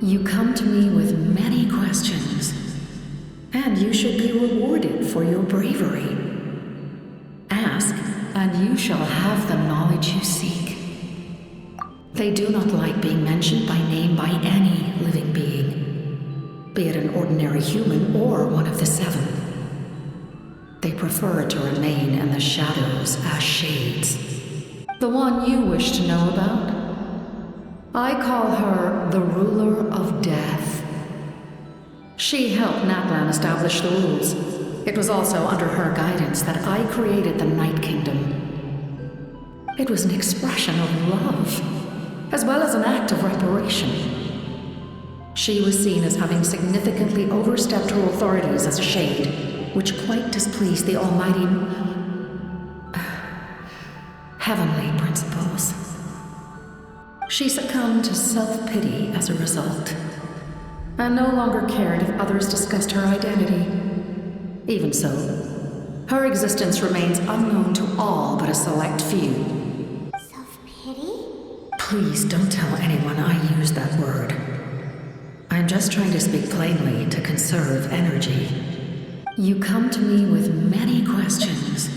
You come to me with many questions, and you should be rewarded for your bravery. Ask, and you shall have the knowledge you seek. They do not like being mentioned by name by any living being, be it an ordinary human or one of the seven. They prefer to remain in the shadows as shades. The one you wish to know about? I call her the ruler of death. She helped Natlan establish the rules. It was also under her guidance that I created the Night Kingdom. It was an expression of love, as well as an act of reparation. She was seen as having significantly overstepped her authorities as a shade, which quite displeased the almighty heavenly principles. She succumbed to self-pity as a result, and no longer cared if others discussed her identity. Even so, her existence remains unknown to all but a select few. Self-pity? Please don't tell anyone I used that word. I'm just trying to speak plainly to conserve energy. You come to me with many questions.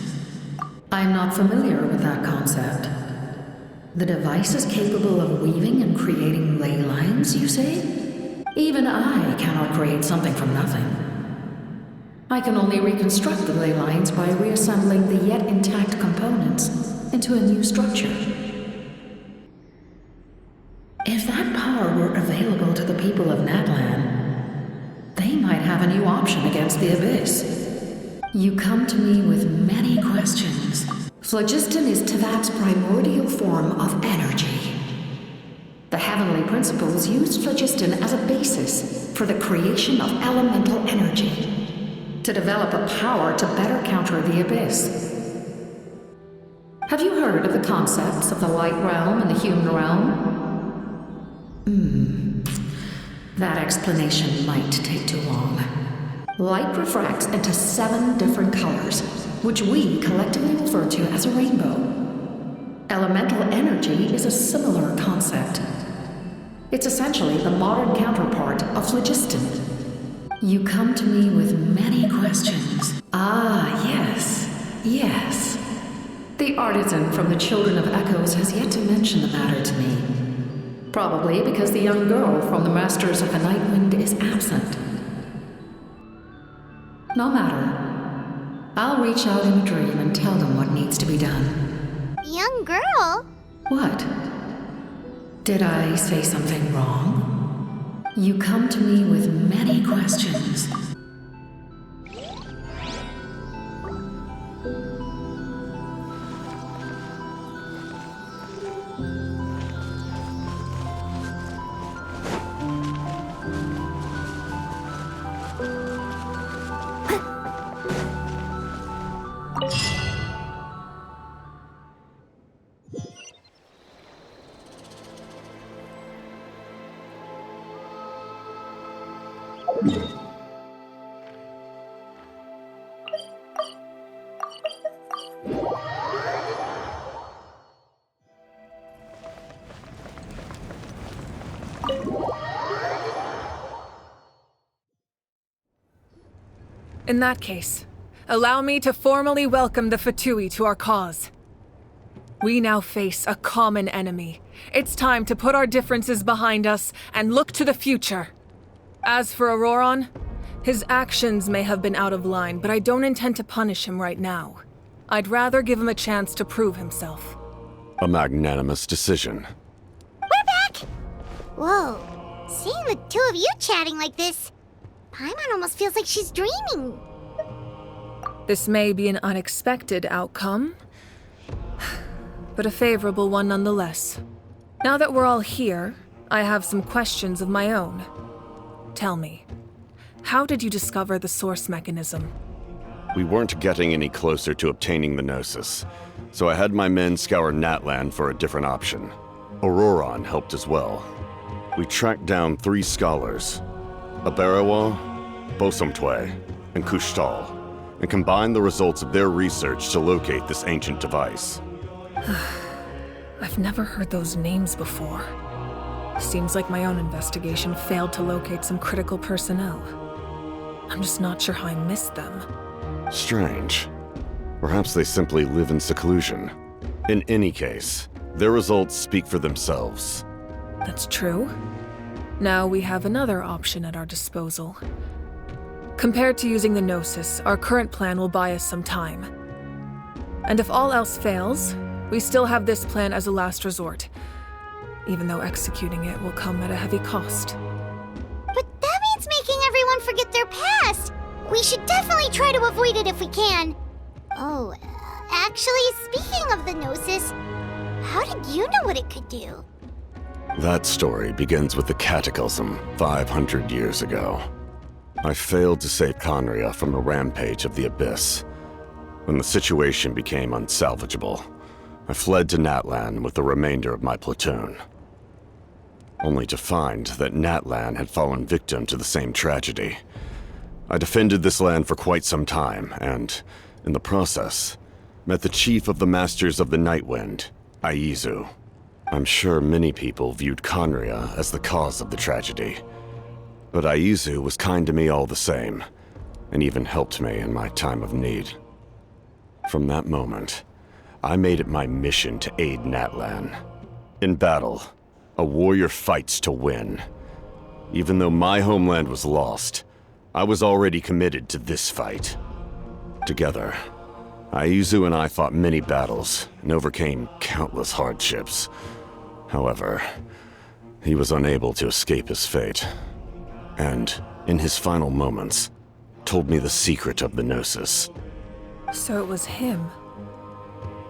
I'm not familiar with that concept. The device is capable of weaving and creating ley lines, you say? Even I cannot create something from nothing. I can only reconstruct the ley lines by reassembling the yet intact components into a new structure. If that power were available to the people of Natlan, they might have a new option against the Abyss. You come to me with many questions. Phlogiston is Teyvat's primordial form of energy. The heavenly principles used phlogiston as a basis for the creation of elemental energy, to develop a power to better counter the Abyss. Have you heard of the concepts of the light realm and the human realm? That explanation might take too long. Light refracts into 7 different colors, which we collectively refer to as a rainbow. Elemental energy is a similar concept. It's essentially the modern counterpart of phlogiston. You come to me with many questions. Ah, yes. The artisan from the Children of Echoes has yet to mention the matter to me. Probably because the young girl from the Masters of the Night Wind is absent. No matter. I'll reach out in a dream and tell them what needs to be done. Young girl? What? Did I say something wrong? You come to me with many questions. In that case, allow me to formally welcome the Fatui to our cause. We now face a common enemy. It's time to put our differences behind us and look to the future. As for Auroron, his actions may have been out of line, but I don't intend to punish him right now. I'd rather give him a chance to prove himself. A magnanimous decision. We're back! Whoa, seeing the two of you chatting like this, Paimon almost feels like she's dreaming. This may be an unexpected outcome, but a favorable one nonetheless. Now that we're all here, I have some questions of my own. Tell me, how did you discover the source mechanism? We weren't getting any closer to obtaining the Gnosis, so I had my men scour Natlan for a different option. Auroron helped as well. We tracked down 3 scholars, Aberawa, Bosomtwe, and Kushtal, and combined the results of their research to locate this ancient device. I've never heard those names before. Seems like my own investigation failed to locate some critical personnel. I'm just not sure how I missed them. Strange. Perhaps they simply live in seclusion. In any case, their results speak for themselves. That's true. Now we have another option at our disposal. Compared to using the Gnosis, our current plan will buy us some time. And if all else fails, we still have this plan as a last resort, even though executing it will come at a heavy cost. But that means making everyone forget their past. We should definitely try to avoid it if we can. Oh, actually, speaking of the Gnosis, how did you know what it could do? That story begins with the Cataclysm 500 years ago. I failed to save Conria from the rampage of the Abyss. When the situation became unsalvageable, I fled to Natlan with the remainder of my platoon. Only to find that Natlan had fallen victim to the same tragedy. I defended this land for quite some time, and, in the process, met the chief of the Masters of the Nightwind, Aizu. I'm sure many people viewed Conria as the cause of the tragedy, but Aizu was kind to me all the same, and even helped me in my time of need. From that moment, I made it my mission to aid Natlan. In battle, a warrior fights to win. Even though my homeland was lost, I was already committed to this fight. Together, Aizu and I fought many battles and overcame countless hardships. However, he was unable to escape his fate, and, in his final moments, told me the secret of the Gnosis. So it was him.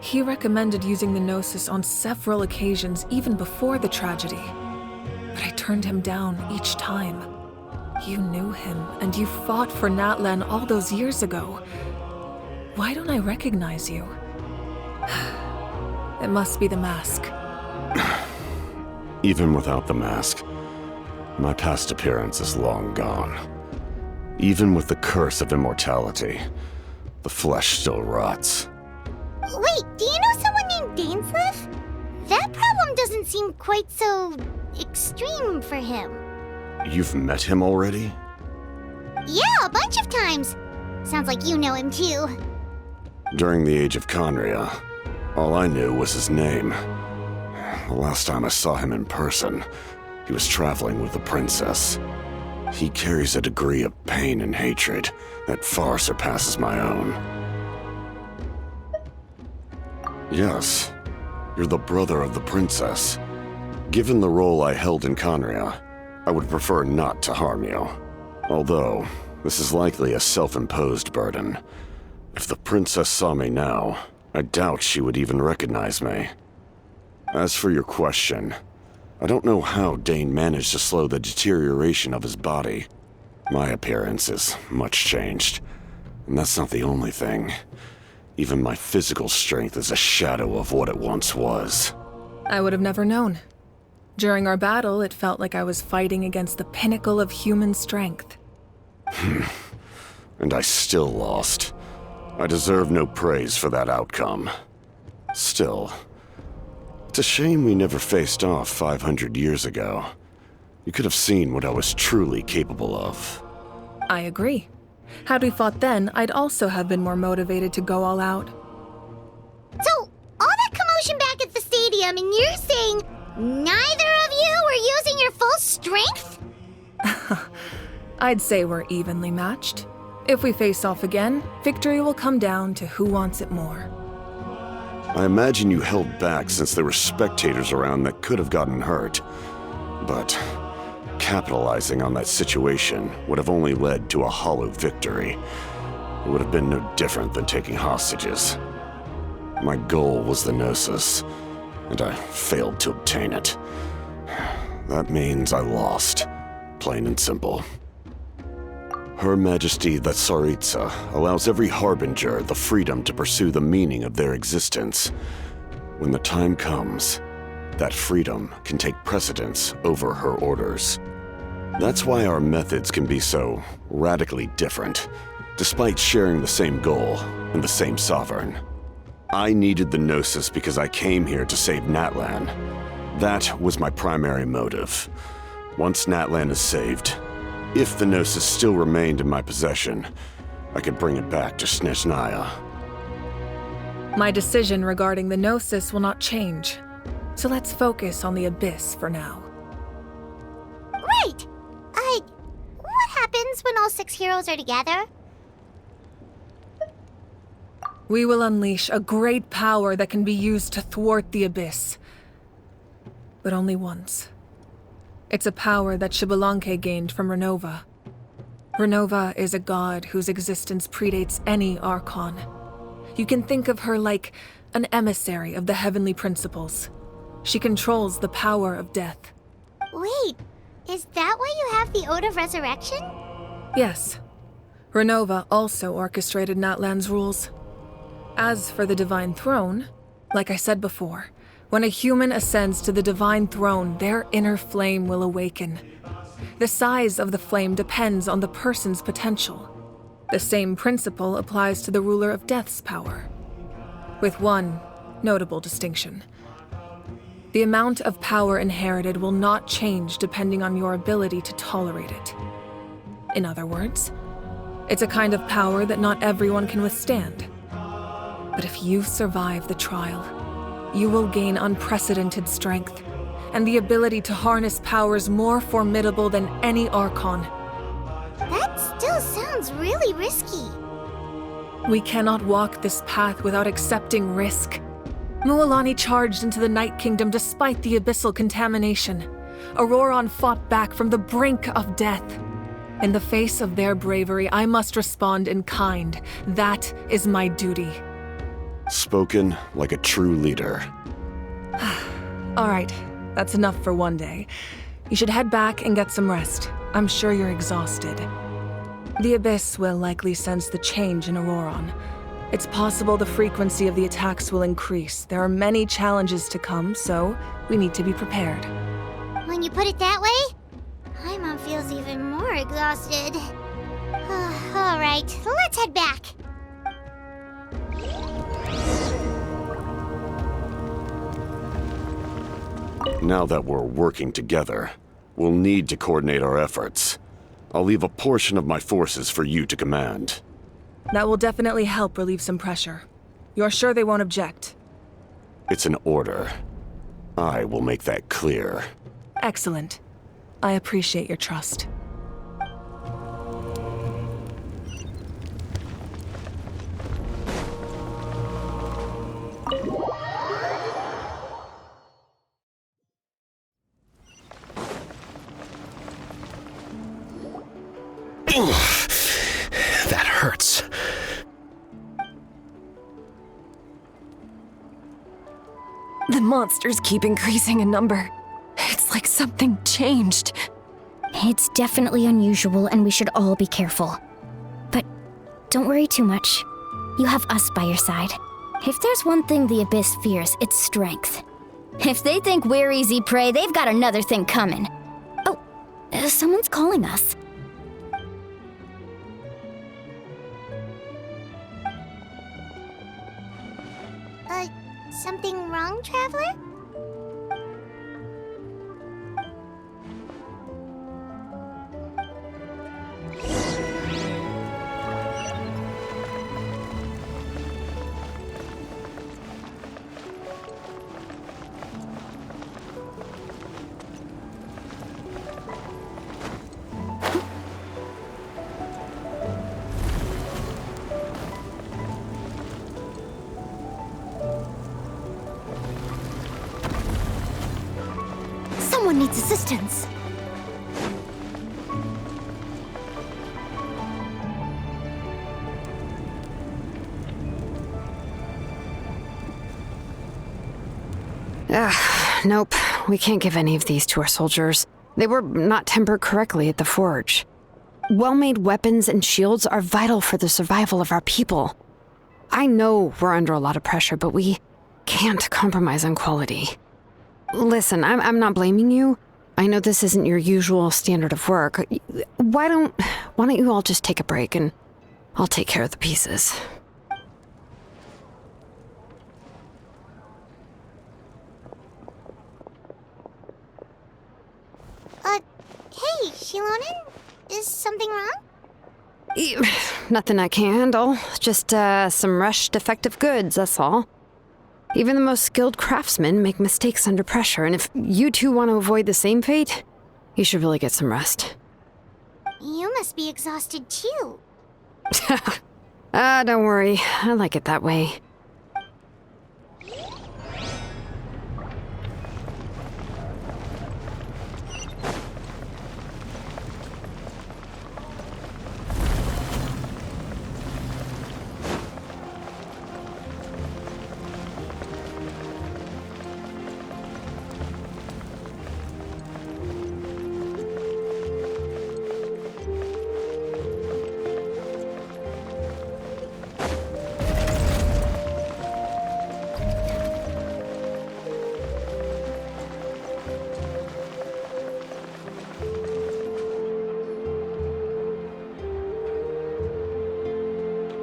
He recommended using the Gnosis on several occasions even before the tragedy. But I turned him down each time. You knew him, and you fought for Natlan all those years ago. Why don't I recognize you? It must be the mask. Even without the mask, my past appearance is long gone. Even with the curse of immortality, the flesh still rots. Wait, do you know someone named Dainsleif? That problem doesn't seem quite so extreme for him. You've met him already? Yeah, a bunch of times. Sounds like you know him too. During the age of Conria, all I knew was his name. The last time I saw him in person, he was traveling with the princess. He carries a degree of pain and hatred that far surpasses my own. Yes, you're the brother of the princess. Given the role I held in Conria, I would prefer not to harm you. Although, this is likely a self-imposed burden. If the princess saw me now, I doubt she would even recognize me. As for your question, I don't know how Dane managed to slow the deterioration of his body. My appearance is much changed, and that's not the only thing. Even my physical strength is a shadow of what it once was. I would have never known. During our battle, it felt like I was fighting against the pinnacle of human strength. And I still lost. I deserve no praise for that outcome. Still, it's a shame we never faced off 500 years ago. You could have seen what I was truly capable of. I agree. Had we fought then, I'd also have been more motivated to go all out. So, all that commotion back at the stadium, and you're saying neither of you were using your full strength? I'd say we're evenly matched. If we face off again, victory will come down to who wants it more. I imagine you held back since there were spectators around that could have gotten hurt. But capitalizing on that situation would have only led to a hollow victory. It would have been no different than taking hostages. My goal was the Gnosis, and I failed to obtain it. That means I lost, plain and simple. Her Majesty the Tsaritsa allows every harbinger the freedom to pursue the meaning of their existence. When the time comes, that freedom can take precedence over her orders. That's why our methods can be so radically different, despite sharing the same goal and the same sovereign. I needed the Gnosis because I came here to save Natlan, That was my primary motive. Once Natlan is saved, if the Gnosis still remained in my possession, I could bring it back to Snezhnaya. My decision regarding the Gnosis will not change, so let's focus on the Abyss for now. Right! What happens when all 6 heroes are together? We will unleash a great power that can be used to thwart the Abyss. But only once. It's a power that Xbalanque gained from Renova. Renova is a god whose existence predates any Archon. You can think of her like an emissary of the heavenly principles. She controls the power of death. Wait, is that why you have the Ode of Resurrection? Yes. Renova also orchestrated Natlan's rules. As for the Divine Throne, like I said before, when a human ascends to the Divine Throne, their inner flame will awaken. The size of the flame depends on the person's potential. The same principle applies to the ruler of Death's power, with one notable distinction. The amount of power inherited will not change depending on your ability to tolerate it. In other words, it's a kind of power that not everyone can withstand. But if you survive the trial, you will gain unprecedented strength and the ability to harness powers more formidable than any Archon. That still sounds really risky. We cannot walk this path without accepting risk. Mualani charged into the Night Kingdom despite the abyssal contamination. Auroron fought back from the brink of death. In the face of their bravery, I must respond in kind. That is my duty. Spoken like a true leader. All right, that's enough for one day. You should head back and get some rest. I'm sure you're exhausted. The Abyss will likely sense the change in Auroron. It's possible the frequency of the attacks will increase. There are many challenges to come, so we need to be prepared. When you put it that way, Paimon feels even more exhausted. All right, let's head back. Now that we're working together, we'll need to coordinate our efforts. I'll leave a portion of my forces for you to command. That will definitely help relieve some pressure. You're sure they won't object? It's an order. I will make that clear. Excellent. I appreciate your trust. That hurts. The monsters keep increasing in number. It's like something changed. It's definitely unusual and we should all be careful. But don't worry too much. You have us by your side. If there's one thing the Abyss fears, it's strength. If they think we're easy prey, they've got another thing coming. Oh, someone's calling us. Something wrong, Traveler? Someone needs assistance. Nope. We can't give any of these to our soldiers. They were not tempered correctly at the forge. Well-made weapons and shields are vital for the survival of our people. I know we're under a lot of pressure, but we can't compromise on quality. Listen, I'm not blaming you. I know this isn't your usual standard of work. Why don't you all just take a break and I'll take care of the pieces. Chilonin? Is something wrong? Nothing I can handle. Just, some rushed defective goods, that's all. Even the most skilled craftsmen make mistakes under pressure, and if you two want to avoid the same fate, you should really get some rest. You must be exhausted too. Don't worry. I like it that way.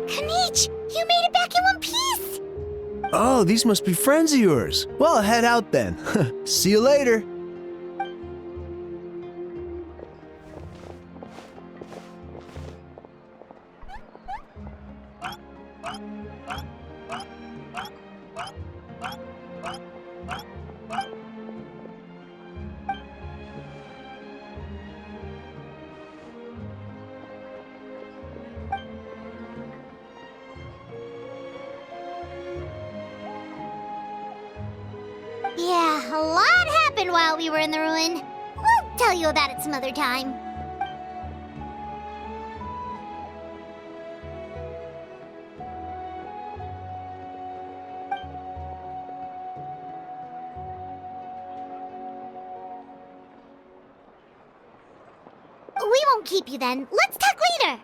Kanich, you made it back in one piece! Oh, these must be friends of yours. Well, I'll head out then. See you later. Yeah, a lot happened while we were in the ruin. We'll tell you about it some other time. We won't keep you then. Let's talk later.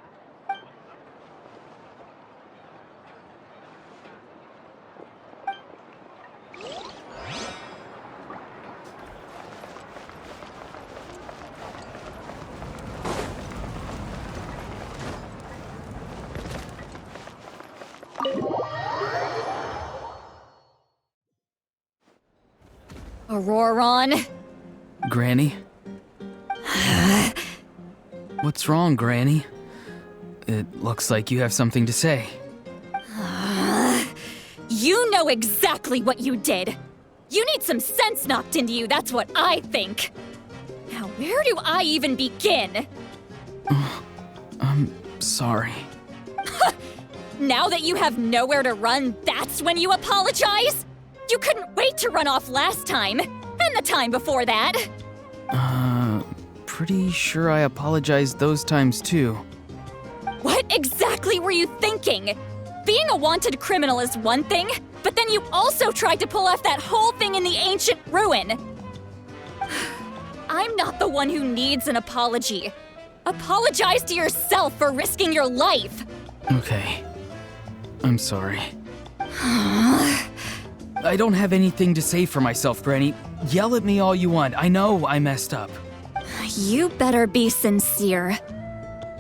Auroron? Granny? What's wrong, Granny? It looks like you have something to say. You know exactly what you did! You need some sense knocked into you, that's what I think! Now, where do I even begin? I'm sorry. Now that you have nowhere to run, that's when you apologize? You couldn't wait to run off last time, and the time before that! Pretty sure I apologized those times too. What exactly were you thinking? Being a wanted criminal is one thing, but then you also tried to pull off that whole thing in the ancient ruin. I'm not the one who needs an apology. Apologize to yourself for risking your life. Okay. I'm sorry. I don't have anything to say for myself, Granny. Yell at me all you want. I know I messed up. You better be sincere.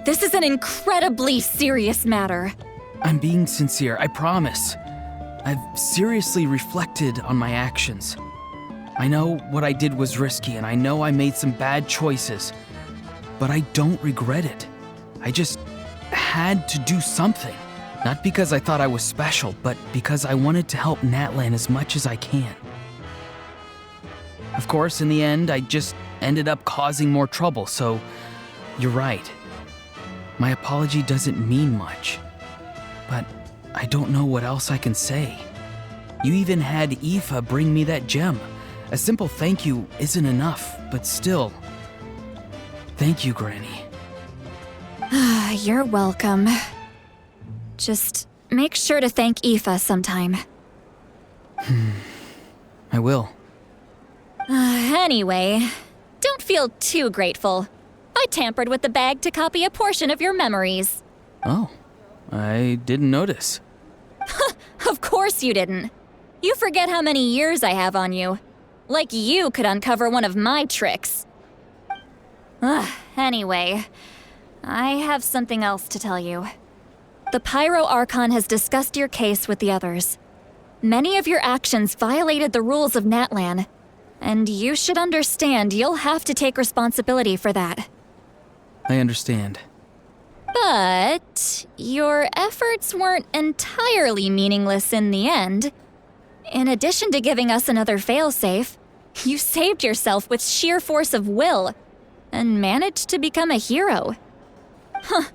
This is an incredibly serious matter. I'm being sincere, I promise. I've seriously reflected on my actions. I know what I did was risky, and I know I made some bad choices. But I don't regret it. I just had to do something. Not because I thought I was special, but because I wanted to help Natlan as much as I can. Of course, in the end, I just ended up causing more trouble, so you're right. My apology doesn't mean much, but I don't know what else I can say. You even had Aoife bring me that gem. A simple thank you isn't enough, but still. Thank you, Granny. You're welcome. Just make sure to thank Aoife sometime. I will. Anyway, don't feel too grateful. I tampered with the bag to copy a portion of your memories. Oh, I didn't notice. Of course you didn't. You forget how many years I have on you. Like you could uncover one of my tricks. Anyway, I have something else to tell you. The Pyro Archon has discussed your case with the others. Many of your actions violated the rules of Natlan, and you should understand you'll have to take responsibility for that. I understand. But your efforts weren't entirely meaningless in the end. In addition to giving us another failsafe, you saved yourself with sheer force of will and managed to become a hero. Huh.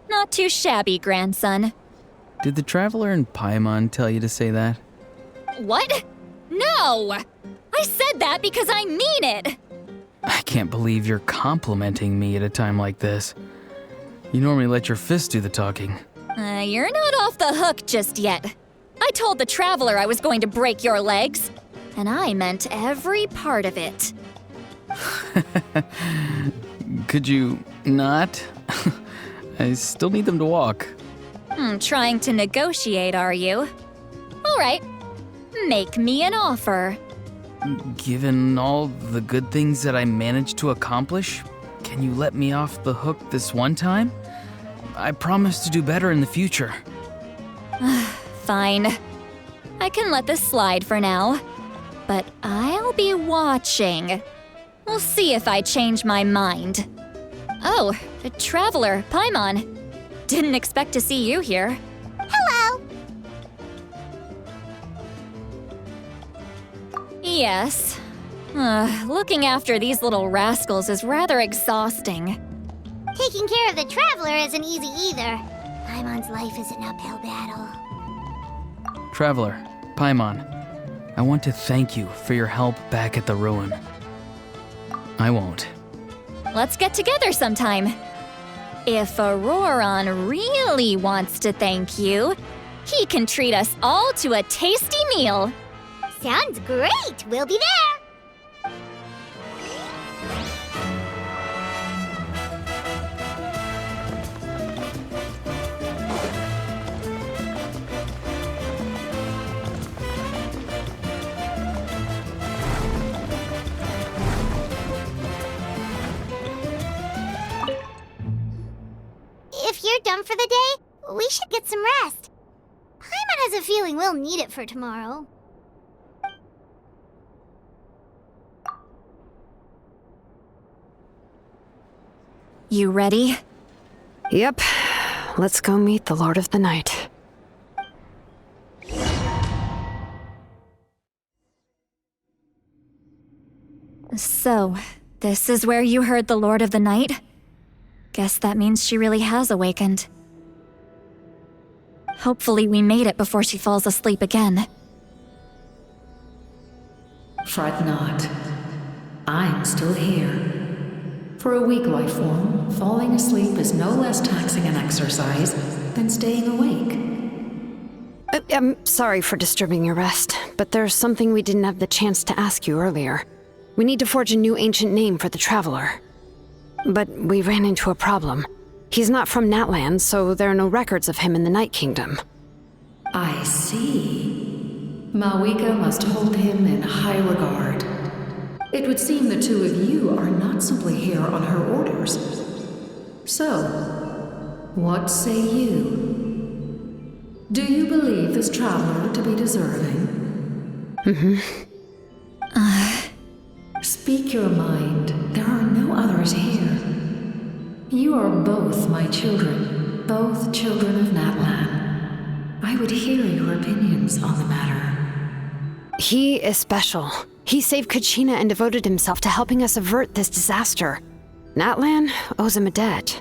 Not too shabby, grandson. Did the Traveler in Paimon tell you to say that? What? No! I said that because I mean it! I can't believe you're complimenting me at a time like this. You normally let your fists do the talking. You're not off the hook just yet. I told the Traveler I was going to break your legs, and I meant every part of it. Could you not? I still need them to walk. Trying to negotiate, are you? All right. Make me an offer. Given all the good things that I managed to accomplish, can you let me off the hook this one time? I promise to do better in the future. Fine. I can let this slide for now. But I'll be watching. We'll see if I change my mind. Oh, the Traveler, Paimon. Didn't expect to see you here. Hello! Yes. Looking after these little rascals is rather exhausting. Taking care of the Traveler isn't easy either. Paimon's life is an uphill battle. Traveler, Paimon, I want to thank you for your help back at the ruin. I won't. Let's get together sometime. If Auroron really wants to thank you, he can treat us all to a tasty meal. Sounds great! We'll be there! If you're done for the day, we should get some rest. Paimon has a feeling we'll need it for tomorrow. You ready? Yep. Let's go meet the Lord of the Night. So, this is where you heard the Lord of the Night? Guess that means she really has awakened. Hopefully we made it before she falls asleep again. Fret not. I'm still here. For a weak life form, falling asleep is no less taxing an exercise than staying awake. I'm sorry for disturbing your rest, but there's something we didn't have the chance to ask you earlier. We need to forge a new ancient name for the Traveler. But we ran into a problem. He's not from Natlan, so there are no records of him in the Night Kingdom. I see. Malwika must hold him in high regard. It would seem the two of you are not simply here on her orders. So, what say you? Do you believe this traveler to be deserving? Speak your mind. There are no others here. You are both my children, both children of Natlan. I would hear your opinions on the matter. He is special. He saved Kachina and devoted himself to helping us avert this disaster. Natlan owes him a debt.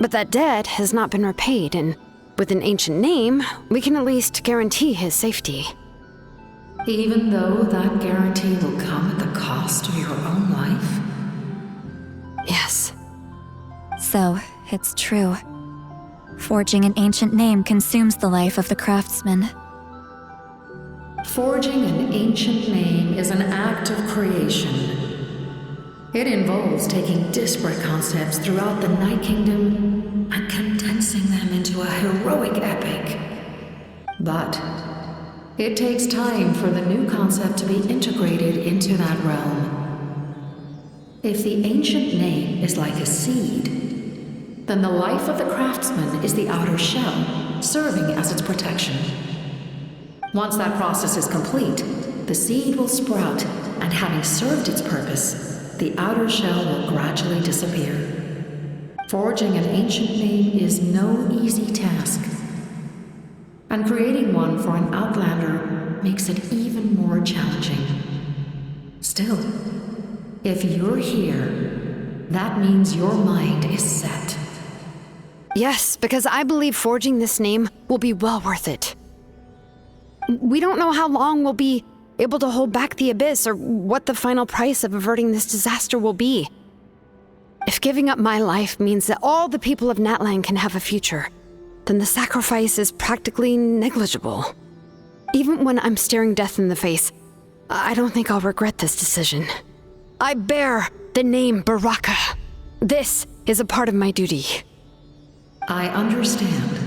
But that debt has not been repaid, and with an ancient name, we can at least guarantee his safety. Even though that guarantee will come at the cost of your own life? Yes. So, it's true. Forging an ancient name consumes the life of the craftsman. Forging an ancient name is an act of creation. It involves taking disparate concepts throughout the Night Kingdom and condensing them into a heroic epic. But it takes time for the new concept to be integrated into that realm. If the ancient name is like a seed, then the life of the craftsman is the outer shell, serving as its protection. Once that process is complete, the seed will sprout, and having served its purpose, the outer shell will gradually disappear. Forging an ancient name is no easy task, and creating one for an outlander makes it even more challenging. Still, if you're here, that means your mind is set. Yes, because I believe forging this name will be well worth it. We don't know how long we'll be able to hold back the abyss or what the final price of averting this disaster will be. If giving up my life means that all the people of Natlan can have a future, then the sacrifice is practically negligible. Even when I'm staring death in the face, I don't think I'll regret this decision. I bear the name Baraka. This is a part of my duty. I understand.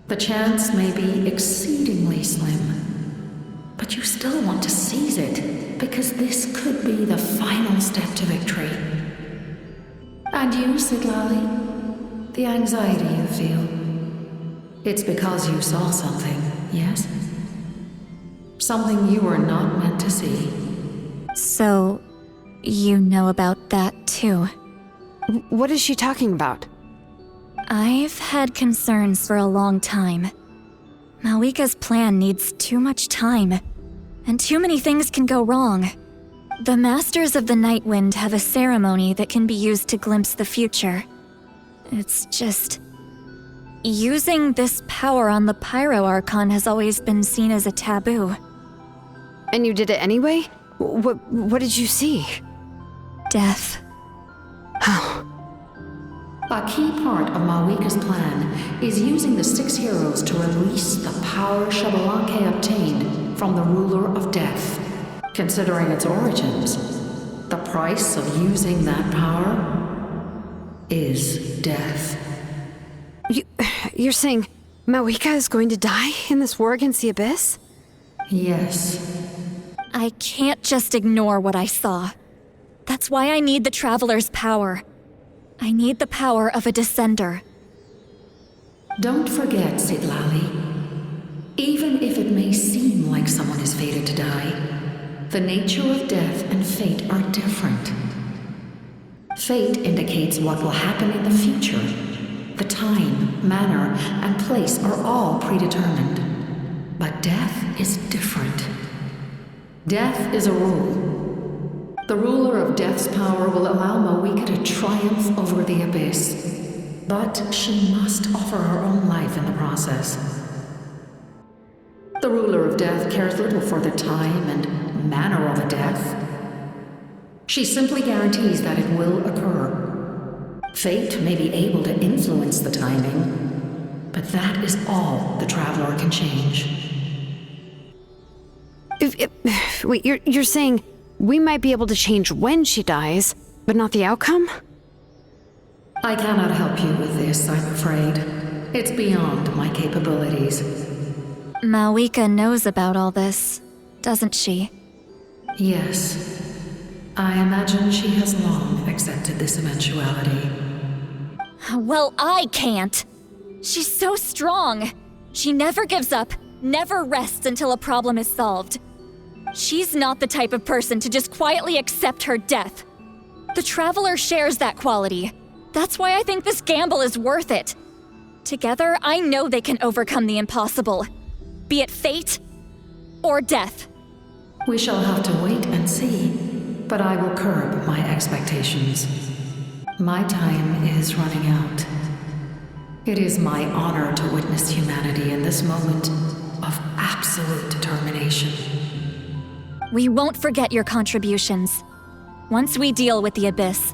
The chance may be exceedingly slim, but you still want to seize it because this could be the final step to victory. And you, Siglali, the anxiety you feel, it's because you saw something, yes? Something you were not meant to see. So, you know about that too. What is she talking about? I've had concerns for a long time. Malika's plan needs too much time, and too many things can go wrong. The Masters of the Night Wind have a ceremony that can be used to glimpse the future. It's just... using this power on the Pyro Archon has always been seen as a taboo. And you did it anyway? What did you see? Death. Oh. A key part of Malika's plan is using the 6 heroes to release the power Xbalanque obtained from the ruler of death. Considering its origins, the price of using that power is death. You're saying Malika is going to die in this war against the Abyss? Yes. I can't just ignore what I saw. That's why I need the Traveler's power. I need the power of a Descender. Don't forget, Siglali. Even if it may seem like someone is fated to die, the nature of death and fate are different. Fate indicates what will happen in the future. The time, manner, and place are all predetermined. But death is different. Death is a rule. The ruler of Death's power will allow Malika to triumph over the Abyss, but she must offer her own life in the process. The ruler of Death cares little for the time and manner of a death. She simply guarantees that it will occur. Fate may be able to influence the timing, but that is all the Traveler can change. Wait, you're saying we might be able to change when she dies, but not the outcome? I cannot help you with this, I'm afraid. It's beyond my capabilities. Malika knows about all this, doesn't she? Yes. I imagine she has long accepted this eventuality. Well, I can't. She's so strong. She never gives up, never rests until a problem is solved. She's not the type of person to just quietly accept her death. The Traveler shares that quality. That's why I think this gamble is worth it. Together, I know they can overcome the impossible. Be it fate or death. We shall have to wait and see, but I will curb my expectations. My time is running out. It is my honor to witness humanity in this moment of absolute determination. We won't forget your contributions. Once we deal with the Abyss,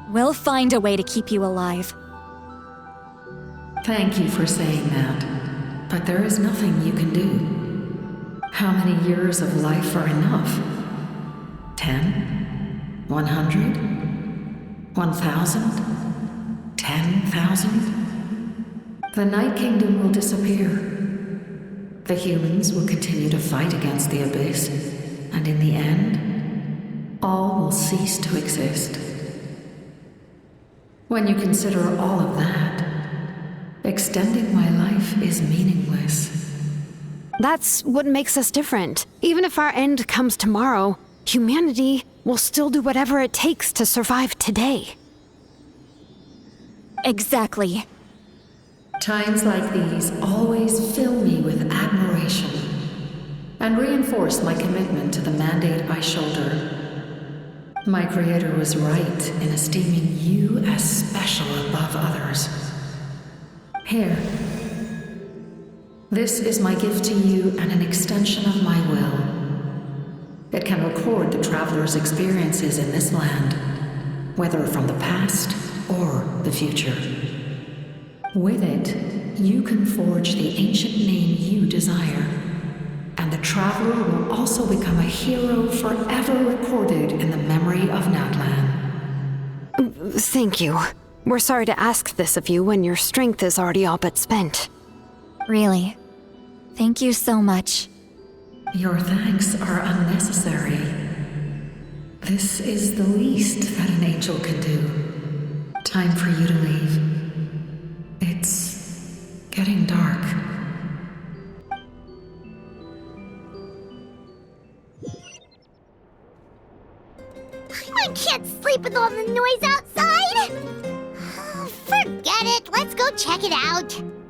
we'll find a way to keep you alive. Thank you for saying that, but there is nothing you can do. How many years of life are enough? 10? 100? 1,000? 10,000? The Night Kingdom will disappear. The humans will continue to fight against the Abyss, and in the end, all will cease to exist. When you consider all of that, extending my life is meaningless. That's what makes us different. Even if our end comes tomorrow, humanity We'll still do whatever it takes to survive today. Exactly. Times like these always fill me with admiration and reinforce my commitment to the mandate I shoulder. My creator was right in esteeming you as special above others. Here. This is my gift to you and an extension of my will. It can record the traveler's experiences in this land, whether from the past or the future. With it, you can forge the ancient name you desire, and the traveler will also become a hero forever recorded in the memory of Natlan. Thank you. We're sorry to ask this of you when your strength is already all but spent. Really. Thank you so much. Your thanks are unnecessary. This is the least that an angel can do. Time for you to leave. It's getting dark. I can't sleep with all the noise outside! Forget it, let's go check it out.